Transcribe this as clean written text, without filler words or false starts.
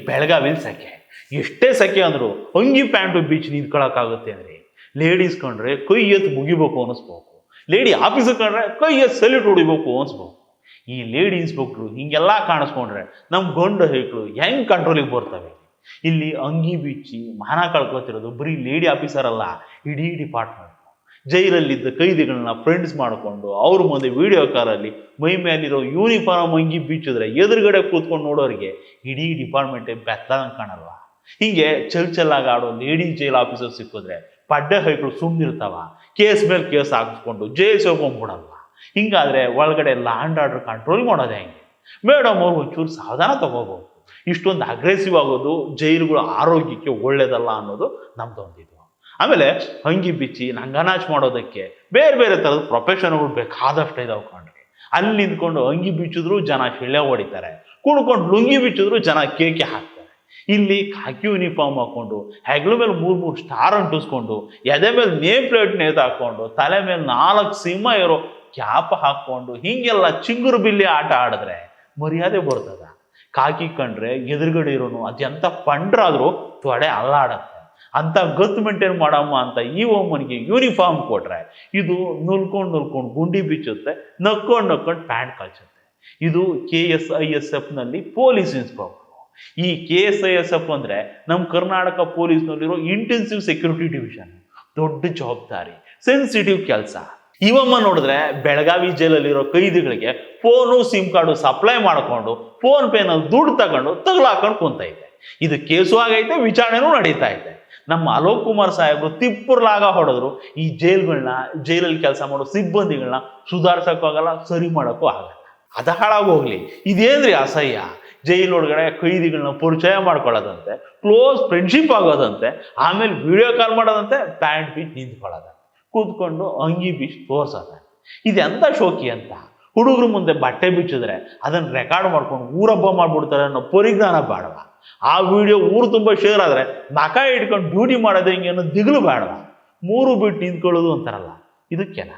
ಬೆಳಗಾವಿಲಿ ಸೆಕೆ. ಎಷ್ಟೇ ಸೆಕೆ ಅಂದ್ರು ಅಂಗಿ ಪ್ಯಾಂಟು ಬೀಚ್ ನಿಂತ್ಕೊಳಕ್ಕಾಗುತ್ತೆ ಅಂದ್ರೆ ಲೇಡೀಸ್ ಕಂಡ್ರೆ ಕೈ ಎತ್ತು ಮುಗಿಬೇಕು ಅನಿಸ್ಬೇಕು, ಲೇಡಿ ಆಫೀಸ್ ಕಂಡ್ರೆ ಕೈ ಎತ್ತು ಸಲ್ಯೂಟ್ ಹೊಡಿಬೇಕು ಅನಿಸ್ಬೇಕು. ಈ ಲೇಡಿ ಇನ್ಸ್ಪೆಕ್ಟ್ರು ಹಿಂಗೆಲ್ಲ ಕಾಣಿಸ್ಕೊಂಡ್ರೆ ನಮ್ಮ ಗಂಡು ಹೆಕ್ಳು ಹೆಂಗ್ ಕಂಟ್ರೋಲಿಗೆ ಬರ್ತವೆ? ಇಲ್ಲಿ ಅಂಗಿ ಬಿಚ್ಚಿ ಮಾನ ಕಳ್ಕೊತಿರೋದು ಬರೀ ಲೇಡಿ ಆಫೀಸರ್ ಅಲ್ಲ, ಇಡೀ ಡಿಪಾರ್ಟ್ಮೆಂಟ್. ಜೈಲಲ್ಲಿದ್ದ ಕೈದಿಗಳನ್ನ ಫ್ರೆಂಡ್ಸ್ ಮಾಡಿಕೊಂಡು ಅವ್ರ ಮುಂದೆ ವಿಡಿಯೋ ಕಾರಲ್ಲಿ ಮೈ ಮೇಲಿರೋ ಯೂನಿಫಾರ್ಮ್ ಅಂಗಿ ಬೀಚಿದ್ರೆ ಎದುರುಗಡೆ ಕೂತ್ಕೊಂಡು ನೋಡೋರಿಗೆ ಇಡೀ ಡಿಪಾರ್ಟ್ಮೆಂಟೇ ಬೆತ್ತದಂಗೆ ಕಾಣಲ್ವಾ? ಹಿಂಗೆ ಚೆಲ್ಲಾಗಿ ಆಡೋ ಲೇಡಿ ಜೈಲ್ ಆಫೀಸರ್ ಸಿಕ್ಕಿದ್ರೆ ಪಡ್ಡೆ ಹೈಗಳು ಸುಮ್ಮನಿರ್ತಾವ, ಕೇಸ್ ಮೇಲೆ ಕೇಸ್ ಹಾಕಿಸ್ಕೊಂಡು ಜೈಲ್ ಸೇರ್ಕೊಂಡ್ಬಿಡಲ್ವಾ? ಹಿಂಗಾದ್ರೆ ಒಳಗಡೆ ಲಾ ಆ್ಯಂಡ್ ಆರ್ಡರ್ ಕಂಟ್ರೋಲ್ ಮಾಡೋದೇ ಹೆಂಗೆ? ಮೇಡಮ್ ಅವ್ರು ಒಂಚೂರು ಸಾವಧಾನ ತಗೋಬೇಕು. ಇಷ್ಟೊಂದು ಅಗ್ರೆಸಿವ್ ಆಗೋದು ಜೈಲುಗಳ ಆರೋಗ್ಯಕ್ಕೆ ಒಳ್ಳೇದಲ್ಲ ಅನ್ನೋದು ನಮ್ದೊಂದಿದು. ಆಮೇಲೆ ಅಂಗಿ ಬಿಚ್ಚಿ ನಂಗನಾಚ್ ಮಾಡೋದಕ್ಕೆ ಬೇರೆ ಬೇರೆ ಥರದ ಪ್ರೊಫೆಷನ್ಗಳು ಬೇಕಾದಷ್ಟು ಇದಾವೆ ಕಾಣ್ರಿ. ಅಲ್ಲಿ ನಿಂತ್ಕೊಂಡು ಅಂಗಿ ಬಿಚ್ಚಿದ್ರು ಜನ ಶಿಳ್ಳೆ ಹೊಡಿತಾರೆ, ಕುಣ್ಕೊಂಡು ಲುಂಗಿ ಬಿಚ್ಚಿದ್ರು ಜನ ಕೇಕೆ ಹಾಕ್ತಾರೆ. ಇಲ್ಲಿ ಖಾಕಿ ಯೂನಿಫಾರ್ಮ್ ಹಾಕೊಂಡು ಹೆಗ್ಲ ಮೇಲೆ 3 ಸ್ಟಾರ್ ಅಂಟಿಸ್ಕೊಂಡು ಎದೆ ಮೇಲೆ ನೇಮ್ ಪ್ಲೇಟ್ ನೇತು ಹಾಕೊಂಡು ತಲೆ ಮೇಲೆ 4 ಸಿಂಹ ಇರೋ ಕ್ಯಾಪ್ ಹಾಕೊಂಡು ಹಿಂಗೆಲ್ಲ ಚಿಂಗುರು ಬಿಲ್ಲಿ ಆಟ ಆಡಿದ್ರೆ ಮರ್ಯಾದೆ ಬರ್ತದ? ಕಾಕಿ ಕಂಡ್ರೆ ಎದುರುಗಡೆ ಇರೋನು ಅದೆಂತ ಪಂಡ್ರಾದ್ರೂ ತೊಡೆ ಅಲ್ಲಾಡತ್ತೆ. ಅಂತ ಗತ್ತು ಮೇಂಟೈನ್ ಮಾಡಮ್ಮ ಅಂತ ಈ ಒಮ್ಮನಿಗೆ ಯೂನಿಫಾರ್ಮ್ ಕೊಟ್ರೆ ಇದು ನುಲ್ಕೊಂಡು ಗುಂಡಿ ಬಿಚ್ಚುತ್ತೆ, ನಕ್ಕೊಂಡು ಪ್ಯಾಂಟ್ ಕಳ್ಸುತ್ತೆ. ಇದು KSISF ನಲ್ಲಿ ಪೊಲೀಸ್ ಇನ್ಸ್ಪೆಕ್ಟರ್. ಈ KSISF ಅಂದ್ರೆ ನಮ್ಮ ಕರ್ನಾಟಕ ಪೊಲೀಸ್ನಲ್ಲಿರೋ ಇಂಟೆನ್ಸಿವ್ ಸೆಕ್ಯೂರಿಟಿ ಡಿವಿಷನ್. ದೊಡ್ಡ ಜವಾಬ್ದಾರಿ, ಸೆನ್ಸಿಟಿವ್ ಕೆಲಸ. ಇವಮ್ಮ ನೋಡಿದ್ರೆ ಬೆಳಗಾವಿ ಜೈಲಲ್ಲಿರೋ ಕೈದಿಗಳಿಗೆ ಫೋನು ಸಿಮ್ ಕಾರ್ಡು ಸಪ್ಲೈ ಮಾಡ್ಕೊಂಡು ಫೋನ್ ಪೇನಲ್ಲಿ ದುಡ್ಡು ತಗೊಂಡು ತಗಲಾಕೊಂಡು ಕುಂತೈತೆ. ಇದು ಕೇಸು ಆಗೈತೆ, ವಿಚಾರಣೆನೂ ನಡೀತಾ ಐತೆ. ನಮ್ಮ ಅಲೋಕ್ ಕುಮಾರ್ ಸಾಹೇಬರು ತಿಪ್ಪುರ್ಲಾಗ ಹೊಡೆದ್ರು ಈ ಜೈಲಲ್ಲಿ ಕೆಲಸ ಮಾಡೋ ಸಿಬ್ಬಂದಿಗಳನ್ನ ಸುಧಾರಿಸೋಕ್ಕಾಗಲ್ಲ, ಸರಿ ಮಾಡೋಕ್ಕೂ ಆಗಲ್ಲ. ಅದ ಹಾಳಾಗೋಗ್ಲಿ, ಇದೇನ್ರಿ ಅಸಹ್ಯ? ಜೈಲೊಳಗಡೆ ಕೈದಿಗಳನ್ನ ಪರಿಚಯ ಮಾಡ್ಕೊಳ್ಳೋದಂತೆ, ಕ್ಲೋಸ್ ಫ್ರೆಂಡ್ಶಿಪ್ ಆಗೋದಂತೆ, ಆಮೇಲೆ ವಿಡಿಯೋ ಕಾಲ್ ಮಾಡೋದಂತೆ, ಪ್ಯಾಂಟ್ ಬೀಚ್ ನಿಂತ್ಕೊಳ್ಳೋದಂತೆ, ಕೂತ್ಕೊಂಡು ಅಂಗಿ ಬೀಚ್ ತೋರ್ಸೋದ. ಇದೆಂತ ಶೋಕಿ ಅಂತ? ಹುಡುಗರು ಮುಂದೆ ಬಟ್ಟೆ ಬಿಚ್ಚಿದ್ರೆ ಅದನ್ನ ರೆಕಾರ್ಡ್ ಮಾಡ್ಕೊಂಡು ಊರಬ್ಬ ಮಾಡ್ಬಿಡ್ತಾರೆ ಅನ್ನೋ ಪರಿಜ್ಞಾನ ಬೇಡವ? ಆ ವಿಡಿಯೋ ಊರು ತುಂಬ ಶೇರ್ ಆದ್ರೆ ಮಕ ಇಟ್ಕೊಂಡು ಡ್ಯೂಟಿ ಮಾಡೋದು ಹಿಂಗೆ ಅನ್ನೋ ದಿಗ್ಲು ಬೇಡವ? 3 ಬಿಟ್ಟು ನಿಂತ್ಕೊಳ್ಳೋದು ಅಂತಾರಲ್ಲ, ಇದಕ್ಕೆಲ್ಲ